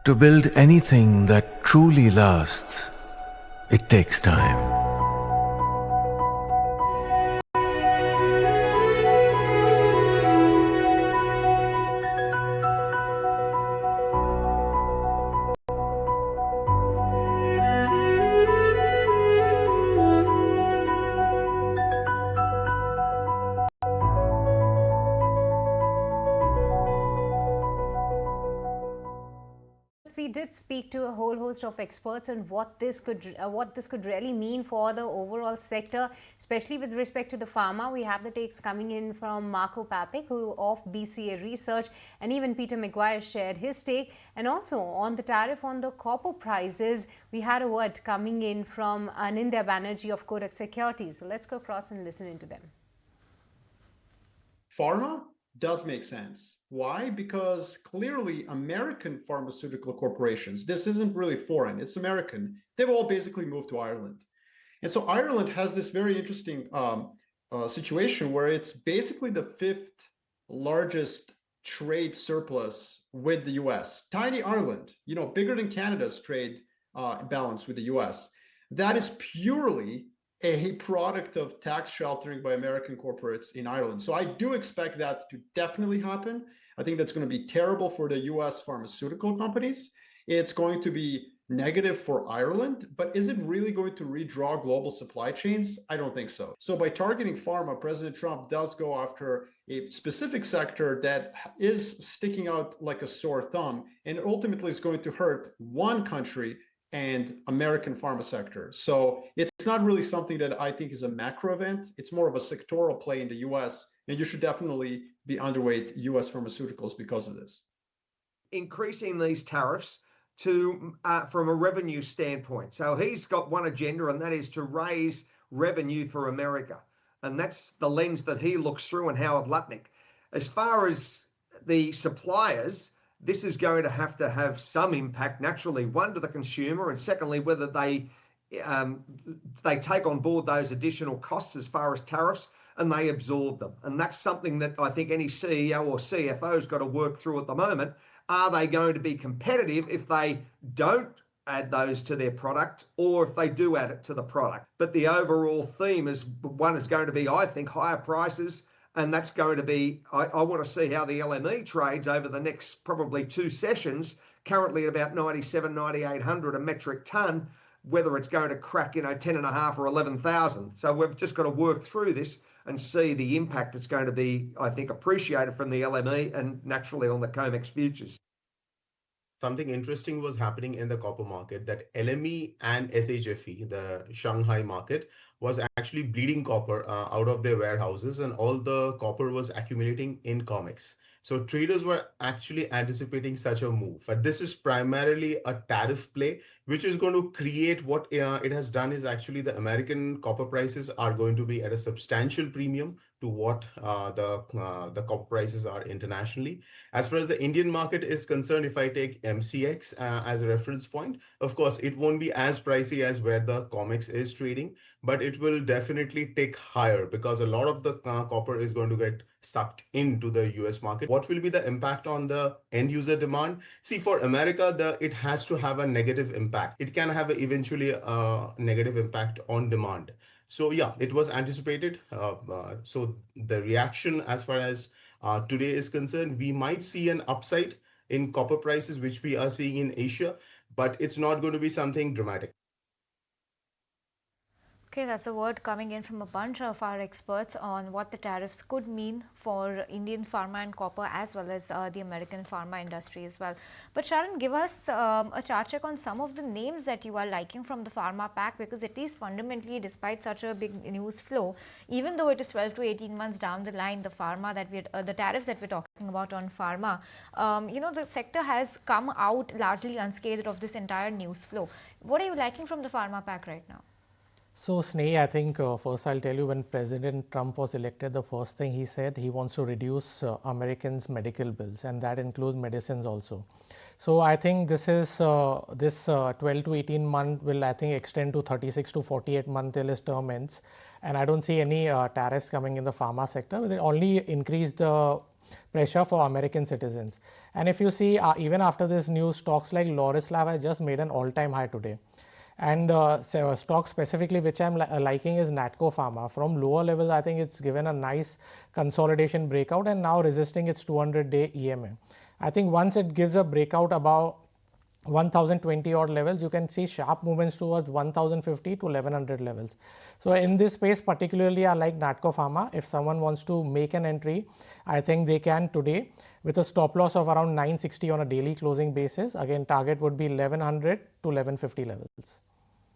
To build anything that truly lasts, it takes time. We did speak to a whole host of experts on what this could really mean for the overall sector, especially with respect to the pharma. We have the takes coming in from Marko Papic, who of BCA Research, and even Peter McGuire shared his take. And also on the tariff on the copper prices, we had a word coming in from Anindya Banerjee of Kotak Securities. So let's go across and listen into them. Pharma does make sense. Why? Because clearly American pharmaceutical corporations, this isn't really foreign, it's American, they've all basically moved to Ireland. And so Ireland has this very interesting situation where it's basically the fifth largest trade surplus with the US. Tiny Ireland, bigger than Canada's trade balance with the US. That is purely a product of tax sheltering by American corporates in Ireland. So I do expect that to definitely happen. I think that's going to be terrible for the US pharmaceutical companies. It's going to be negative for Ireland, but is it really going to redraw global supply chains? I don't think so. So by targeting pharma, President Trump does go after a specific sector that is sticking out like a sore thumb, and ultimately is going to hurt one country and American pharma sector. So it's not really something that I think is a macro event. It's more of a sectoral play in the US, and you should definitely be underweight US pharmaceuticals because of this. Increasing these tariffs to from a revenue standpoint. So he's got one agenda, and that is to raise revenue for America. And that's the lens that he looks through, and Howard Lutnick. As far as the suppliers, this is going to have some impact, naturally, one, to the consumer, and secondly, whether they take on board those additional costs as far as tariffs, and they absorb them. And that's something that I think any CEO or CFO has got to work through at the moment. Are they going to be competitive if they don't add those to their product, or if they do add it to the product? But the overall theme is going to be, I think, higher prices. And that's going to be, I want to see how the LME trades over the next probably two sessions, currently at about 97, 9,800 a metric ton, whether it's going to crack, 10.5 or 11,000. So we've just got to work through this and see the impact it's going to be, I think, appreciated from the LME and naturally on the COMEX futures. Something interesting was happening in the copper market, that LME and SHFE, the Shanghai market, was actually bleeding copper out of their warehouses, and all the copper was accumulating in COMEX. So traders were actually anticipating such a move. But this is primarily a tariff play, which is going to create what it has done is actually the American copper prices are going to be at a substantial premium to what the copper prices are internationally. As far as the Indian market is concerned, if I take MCX as a reference point, of course, it won't be as pricey as where the COMEX is trading, but it will definitely tick higher because a lot of the copper is going to get sucked into the US market. What will be the impact on the end user demand? See, for America, it has to have a negative impact. It can have eventually a negative impact on demand. So yeah, it was anticipated. So the reaction as far as today is concerned, we might see an upside in copper prices, which we are seeing in Asia, but it's not going to be something dramatic. Okay, that's a word coming in from a bunch of our experts on what the tariffs could mean for Indian pharma and copper, as well as the American pharma industry as well. But Sharon, give us a chart check on some of the names that you are liking from the pharma pack, because at least fundamentally, despite such a big news flow, even though it is 12 to 18 months down the line, the pharma that the tariffs that we're talking about on pharma, the sector has come out largely unscathed of this entire news flow. What are you liking from the pharma pack right now? So Sneh, I think first I'll tell you, when President Trump was elected, the first thing he said, he wants to reduce Americans' medical bills, and that includes medicines also. So I think this is this 12 to 18 month will, I think, extend to 36 to 48 month till his term ends, and I don't see any tariffs coming in the pharma sector. They only increase the pressure for American citizens. And if you see, even after this news, stocks like Lorislav has just made an all-time high today. And stock specifically which I'm liking is Natco Pharma. From lower levels, I think it's given a nice consolidation breakout and now resisting its 200-day EMA. I think once it gives a breakout about 1020 odd levels, you can see sharp movements towards 1050 to 1100 levels. So in this space particularly, I like Natco Pharma. If someone wants to make an entry, I think they can today with a stop loss of around 960 on a daily closing basis. Again, target would be 1100 to 1150 levels.